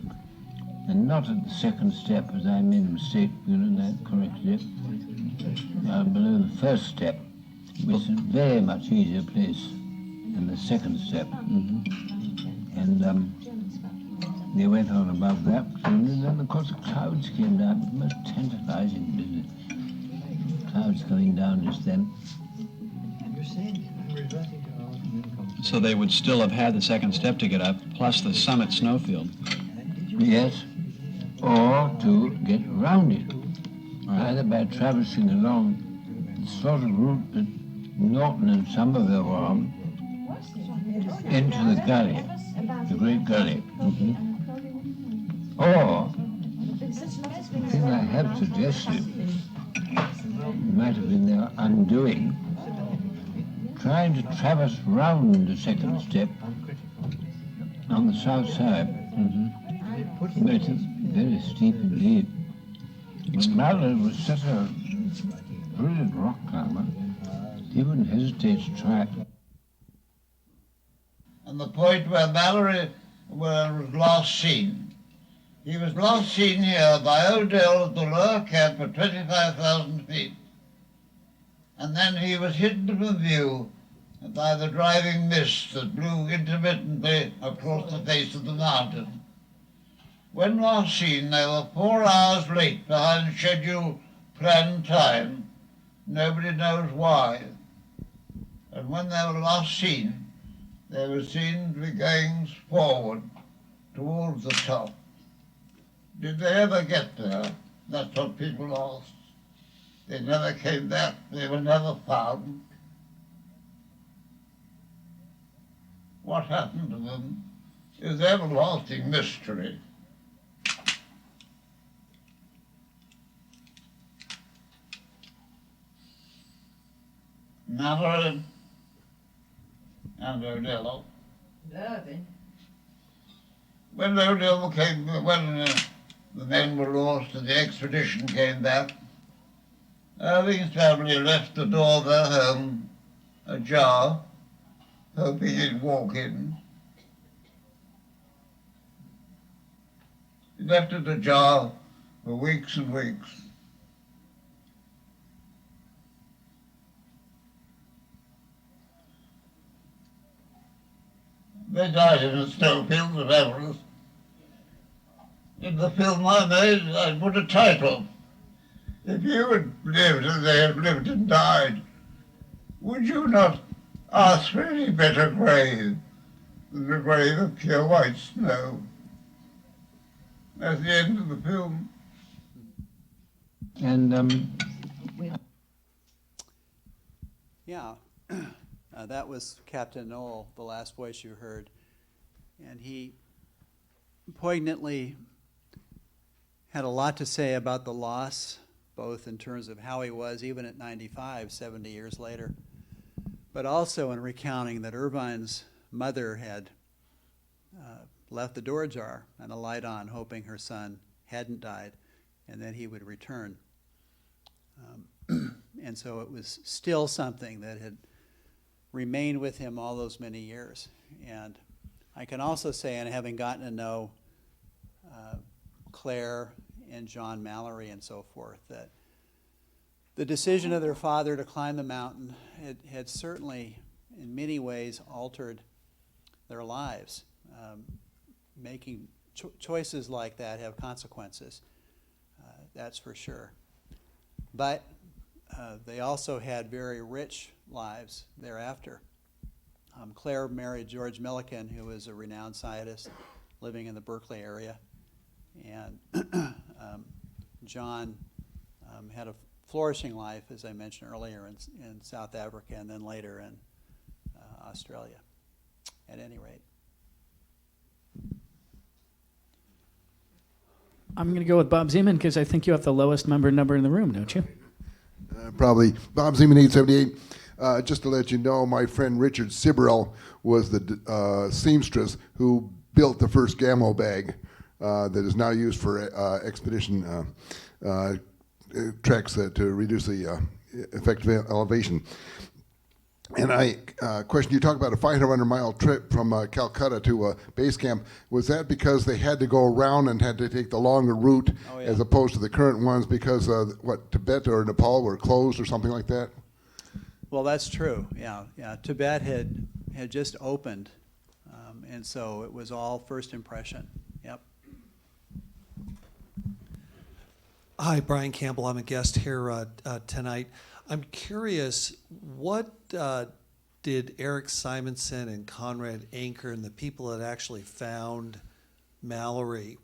and not at the second step, as I made a mistake, that corrected it, below the first step, which is a very much easier place than the second step. And they went on above that, and then of course the clouds came down, the most tantalizing business. Clouds coming down just then. So they would still have had the second step to get up, plus the summit snowfield. Yes, or to get around it, either by traversing along the sort of route that Norton and Somerville were on, into the gully, the great gully. Or, the thing I have suggested might have been their undoing, trying to traverse round the second step on the south side. But it's very steep indeed. Mallory was such a brilliant rock climber, he wouldn't hesitate to try it. And the point where Mallory was last seen. He was last seen here by Odell at the lower camp at 25,000 feet. And then he was hidden from view by the driving mist that blew intermittently across the face of the mountain. When last seen, they were 4 hours late behind schedule planned time. Nobody knows why. And when they were last seen, they were seen to be going forward towards the top. Did they ever get there? That's what people asked. They never came back. They were never found. What happened to them is an everlasting mystery. Mallory and Odell. When Odell came, when the men were lost and the expedition came back, Irving's family left the door of their home ajar, hoping he'd walk in. He left it ajar for weeks and weeks. They died in the snowfields of Everest. In the film I made, I put a title. If you had lived as they had lived and died, would you not ask for any better grave than the grave of pure white snow? That's the end of the film. And Yeah, that was Captain Noel, the last voice you heard. And he poignantly had a lot to say about the loss, both in terms of how he was, even at 95, 70 years later. but also in recounting that Irvine's mother had left the door ajar and a light on, hoping her son hadn't died and that he would return. And so it was still something that had remained with him all those many years. And I can also say, and having gotten to know Claire and John Mallory and so forth, that the decision of their father to climb the mountain had certainly, in many ways, altered their lives. Making choices like that have consequences, that's for sure. But they also had very rich lives thereafter. Claire married George Millikan, who was a renowned scientist living in the Berkeley area. And John had a flourishing life, as I mentioned earlier, in South Africa and then later in Australia, at any rate. I'm going to go with Bob Zeman because I think you have the lowest member number in the room, don't you? Probably. Bob Zeman, 878. Just to let you know, my friend Richard Sibrel was the seamstress who built the first Gamo bag that is now used for expedition treks to reduce the effective elevation. And I question, you talk about a 500-mile trip from Calcutta to base camp. Was that because they had to go around and had to take the longer route as opposed to the current ones because, Tibet or Nepal were closed or something like that? Well, that's true, yeah. Tibet had just opened, and so it was all first impression, yep. Hi, Brian Campbell. I'm a guest here tonight. I'm curious, what did Eric Simonson and Conrad Anker and the people that actually found Mallory,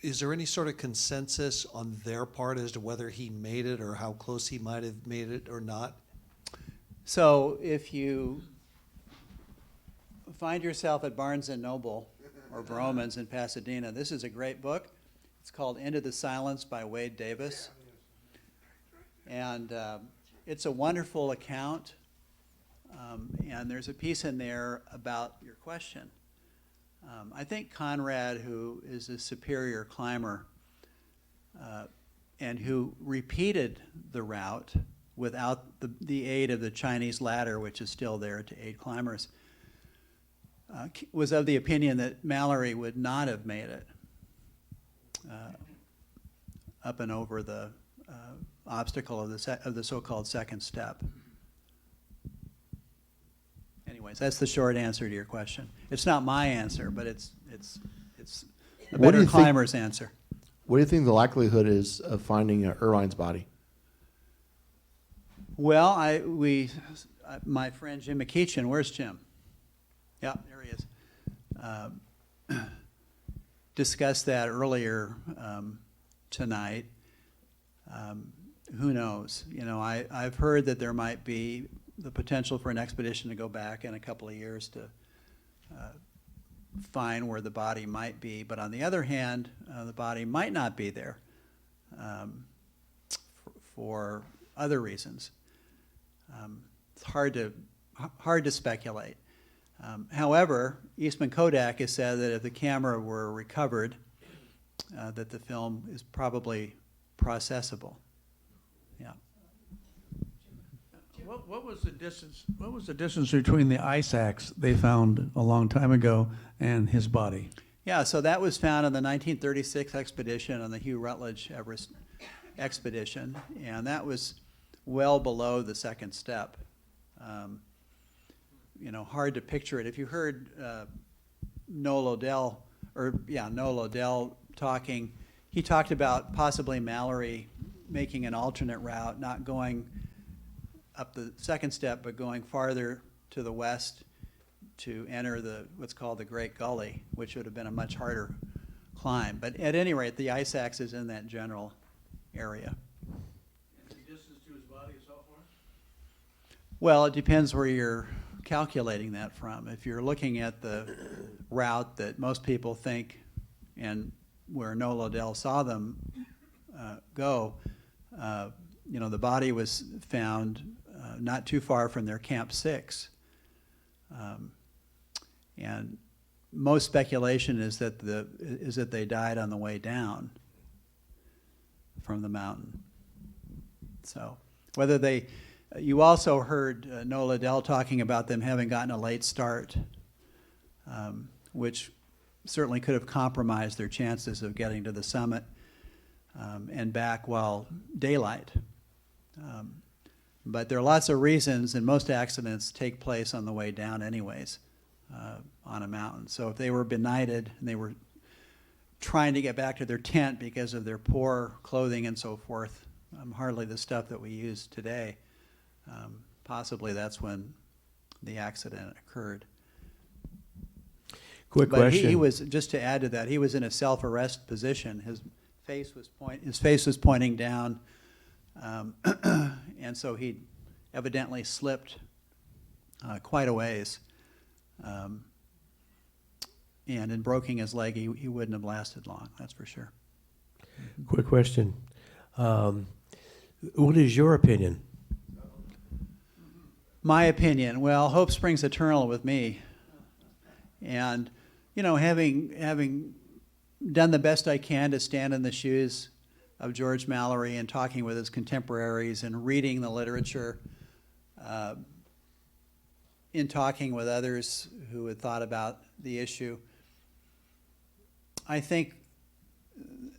is there any sort of consensus on their part as to whether he made it or how close he might have made it or not? So if you find yourself at Barnes & Noble or Vroman's in Pasadena, this is a great book. It's called Into the Silence by Wade Davis. And it's a wonderful account, and there's a piece in there about your question. I think Conrad, who is a superior climber and who repeated the route without the aid of the Chinese ladder, which is still there to aid climbers, was of the opinion that Mallory would not have made it up and over the obstacle of the so-called second step. Anyways, that's the short answer to your question. It's not my answer, but it's a better climber's answer. What do you think the likelihood is of finding Irvine's body? Well, my friend Jim McKeechin, where's Jim? Yeah, there he is. Discussed that earlier tonight. Who knows? You know, I've heard that there might be the potential for an expedition to go back in a couple of years to find where the body might be. But on the other hand, the body might not be there for other reasons. It's hard to speculate. However, Eastman Kodak has said that if the camera were recovered, that the film is probably processable. Yeah. What was the distance? What was the distance between the ice axe they found a long time ago and his body? Yeah, so that was found in the 1936 expedition on the Hugh Rutledge Everest expedition, and that was well below the second step. You know, hard to picture it. If you heard Noel Odell talking, he talked about possibly Mallory making an alternate route, not going up the second step, but going farther to the west to enter what's called the Great Gully, which would have been a much harder climb. But at any rate, the ice axe is in that general area. And the distance to his body is how far? Well, it depends where you're calculating that from. If you're looking at the route that most people think and where Noel Odell saw them go, you know, the body was found not too far from their Camp 6. And most speculation is that they died on the way down from the mountain. So whether you also heard Noah Liddell talking about them having gotten a late start, which certainly could have compromised their chances of getting to the summit and back while daylight. But there are lots of reasons, and most accidents take place on the way down anyways on a mountain. So if they were benighted and they were trying to get back to their tent because of their poor clothing and so forth, hardly the stuff that we use today, possibly that's when the accident occurred. Quick But question. he was, just to add to that, he was in a self-arrest position. His face was pointing down, and so he evidently slipped quite a ways. And in breaking his leg, he wouldn't have lasted long, that's for sure. Quick question. What is your opinion? My opinion, well, hope springs eternal with me. And, you know, having done the best I can to stand in the shoes of George Mallory and talking with his contemporaries and reading the literature, in talking with others who had thought about the issue, I think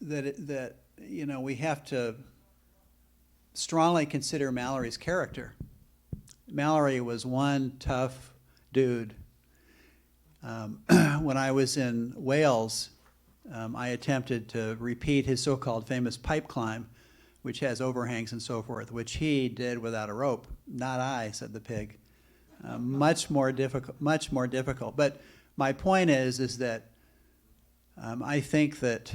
that you know, we have to strongly consider Mallory's character. Mallory was one tough dude. When I was in Wales, I attempted to repeat his so-called famous pipe climb, which has overhangs and so forth, which he did without a rope. Not I, said the pig. Much more difficult. But my point is that I think that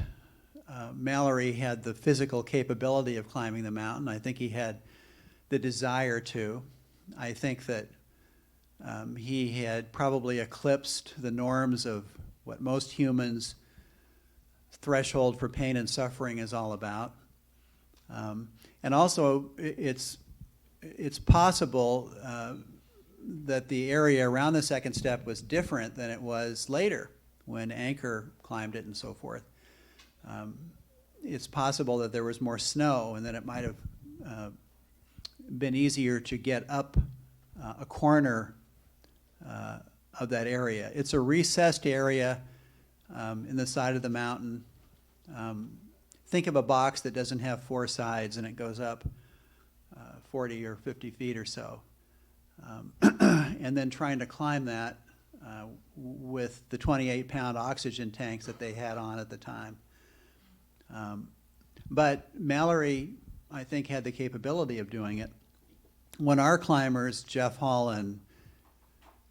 Mallory had the physical capability of climbing the mountain. I think he had the desire to. I think that he had probably eclipsed the norms of what most humans' threshold for pain and suffering is all about. And also, it's possible that the area around the second step was different than it was later when Anchor climbed it and so forth. It's possible that there was more snow and that it might have been easier to get up a corner of that area. It's a recessed area in the side of the mountain. Think of a box that doesn't have four sides and it goes up 40 or 50 feet or so. And then trying to climb that with the 28-pound oxygen tanks that they had on at the time. But Mallory, I think, had the capability of doing it. When our climbers, Jeff Hall and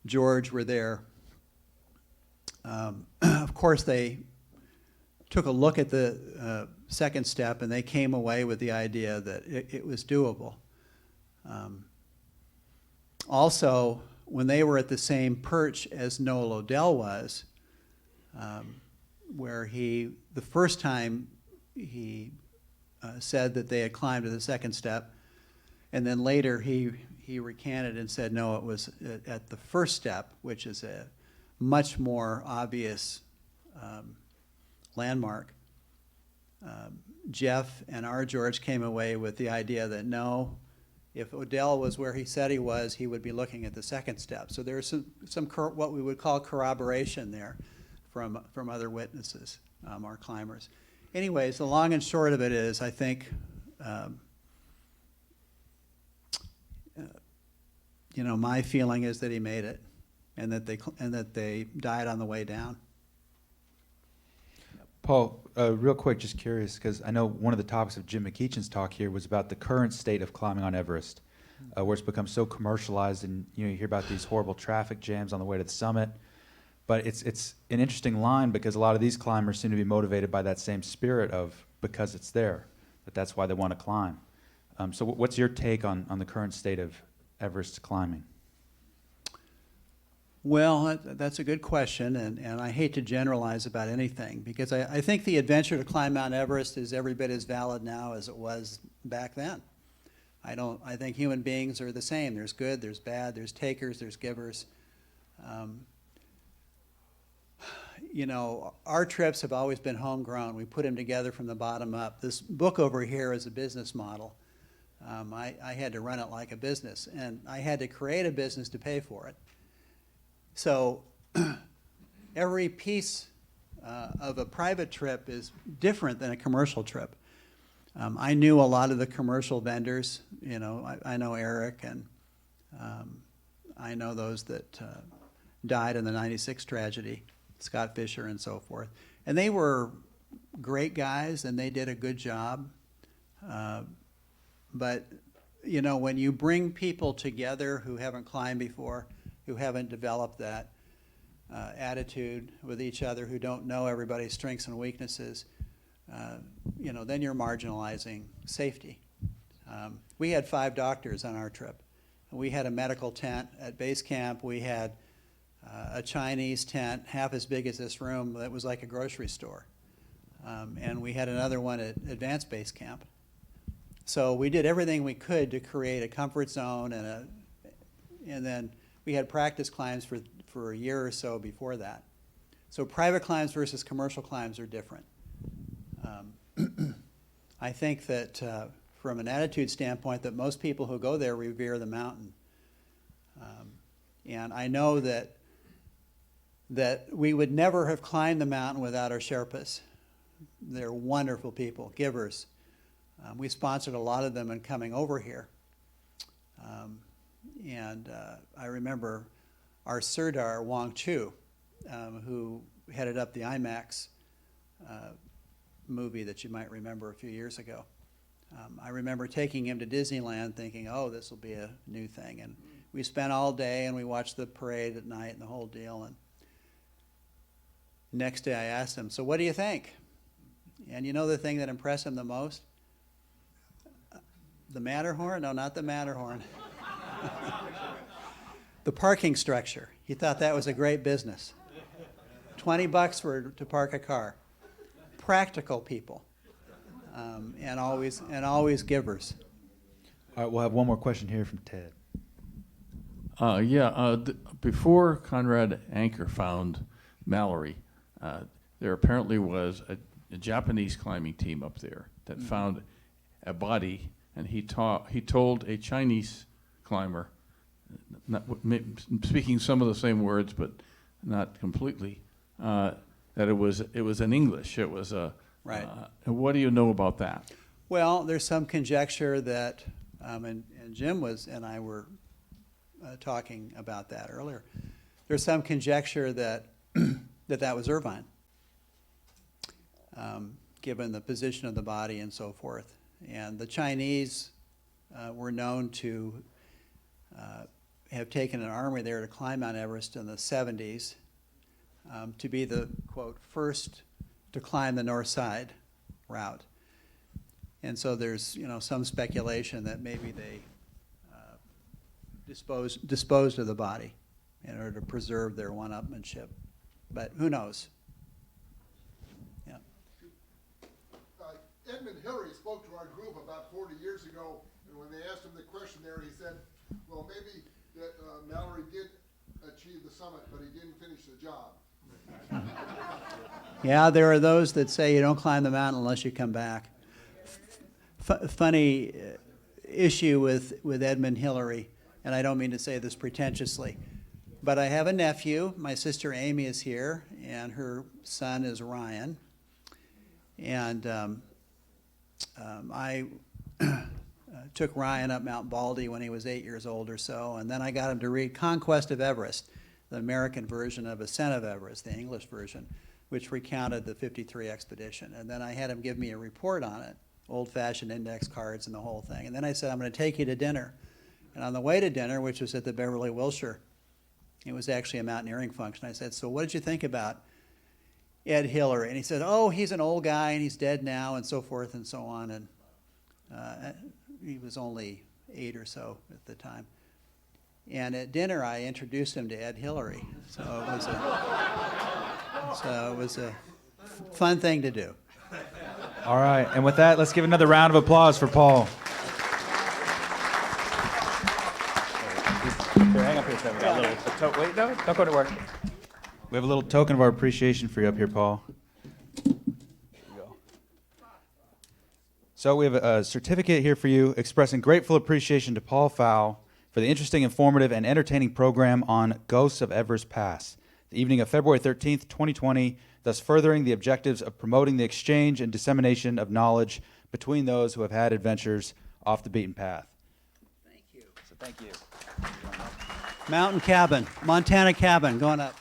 George, were there, of course they took a look at the second step and they came away with the idea that it was doable. Also, when they were at the same perch as Noah Liddell was, where the first time he said that they had climbed to the second step, and then later he recanted and said, no, it was at the first step, which is a much more obvious landmark. Jeff and our George came away with the idea that no, if Odell was where he said he was, he would be looking at the second step. So there's some what we would call corroboration there from other witnesses, our climbers. Anyways, the long and short of it is, I think, you know, my feeling is that he made it, and that they died on the way down. Paul, real quick, just curious, because I know one of the topics of Jim McEachin's talk here was about the current state of climbing on Everest, where it's become so commercialized, and you hear about these horrible traffic jams on the way to the summit. But it's an interesting line because a lot of these climbers seem to be motivated by that same spirit of because it's there, that's why they want to climb. So what's your take on the current state of Everest climbing? Well, that's a good question, and I hate to generalize about anything because I think the adventure to climb Mount Everest is every bit as valid now as it was back then. I think human beings are the same. There's good, there's bad, there's takers, there's givers. You know, our trips have always been homegrown. We put them together from the bottom up. This book over here is a business model. I had to run it like a business, and I had to create a business to pay for it. So every piece of a private trip is different than a commercial trip. I knew a lot of the commercial vendors. You know, I know Eric, and I know those that died in the '96 tragedy, Scott Fisher and so forth. And they were great guys, and they did a good job. But, you know, when you bring people together who haven't climbed before, who haven't developed that attitude with each other, who don't know everybody's strengths and weaknesses, you know, then you're marginalizing safety. We had 5 doctors on our trip. We had a medical tent at base camp. We had a Chinese tent half as big as this room that was like a grocery store. And we had another one at advanced base camp. So we did everything we could to create a comfort zone, and then we had practice climbs for a year or so before that. So private climbs versus commercial climbs are different. I think that from an attitude standpoint, that most people who go there revere the mountain. And I know that we would never have climbed the mountain without our Sherpas. They're wonderful people, givers. We sponsored a lot of them in coming over here. And I remember our Sirdar, Wang Chu, who headed up the IMAX movie that you might remember a few years ago. I remember taking him to Disneyland thinking, oh, this will be a new thing. And we spent all day, and we watched the parade at night and the whole deal. And next day I asked him, so what do you think? And you know the thing that impressed him the most? The Matterhorn? No, not the Matterhorn. The parking structure. He thought that was a great business. $20 to park a car. Practical people, and always givers. All right, we'll have one more question here from Ted. Before Conrad Anker found Mallory, there apparently was a Japanese climbing team up there that found a body, and he told a Chinese climber, speaking some of the same words but not completely, that it was in English. It was a right. What do you know about that? Well, there's some conjecture that, and Jim and I were talking about that earlier. There's some conjecture that that was Irvine, given the position of the body and so forth. And the Chinese were known to have taken an army there to climb Mount Everest in the 70s. To be the, quote, first to climb the north side route. And so there's, you know, some speculation that maybe they disposed of the body in order to preserve their one-upmanship. But who knows? Yeah. Edmund Hillary spoke to our group about 40 years ago, and when they asked him the question there, he said, well, maybe that Mallory did achieve the summit, but he didn't finish the job. Yeah, there are those that say you don't climb the mountain unless you come back. Funny issue with Edmund Hillary, and I don't mean to say this pretentiously, but I have a nephew. My sister Amy is here, and her son is Ryan. And I took Ryan up Mount Baldy when he was 8 years old or so, and then I got him to read Conquest of Everest, the American version of Ascent of Everest, the English version, which recounted the 53 expedition. And then I had him give me a report on it, old-fashioned index cards and the whole thing. And then I said, I'm going to take you to dinner. And on the way to dinner, which was at the Beverly Wilshire, it was actually a mountaineering function, I said, so what did you think about Ed Hillary? And he said, oh, he's an old guy and he's dead now and so forth and so on. And he was only 8 or so at the time. And at dinner, I introduced him to Ed Hillary. So it was a fun thing to do. All right, and with that, let's give another round of applause for Paul. So wait, no, don't go to work. We have a little token of our appreciation for you up here, Paul. Here you go. So we have a certificate here for you expressing grateful appreciation to Paul Pfau for the interesting, informative, and entertaining program on Ghosts of Everest Pass, the evening of February 13th, 2020, thus furthering the objectives of promoting the exchange and dissemination of knowledge between those who have had adventures off the beaten path. Thank you. So thank you. Mountain cabin, Montana cabin, going up.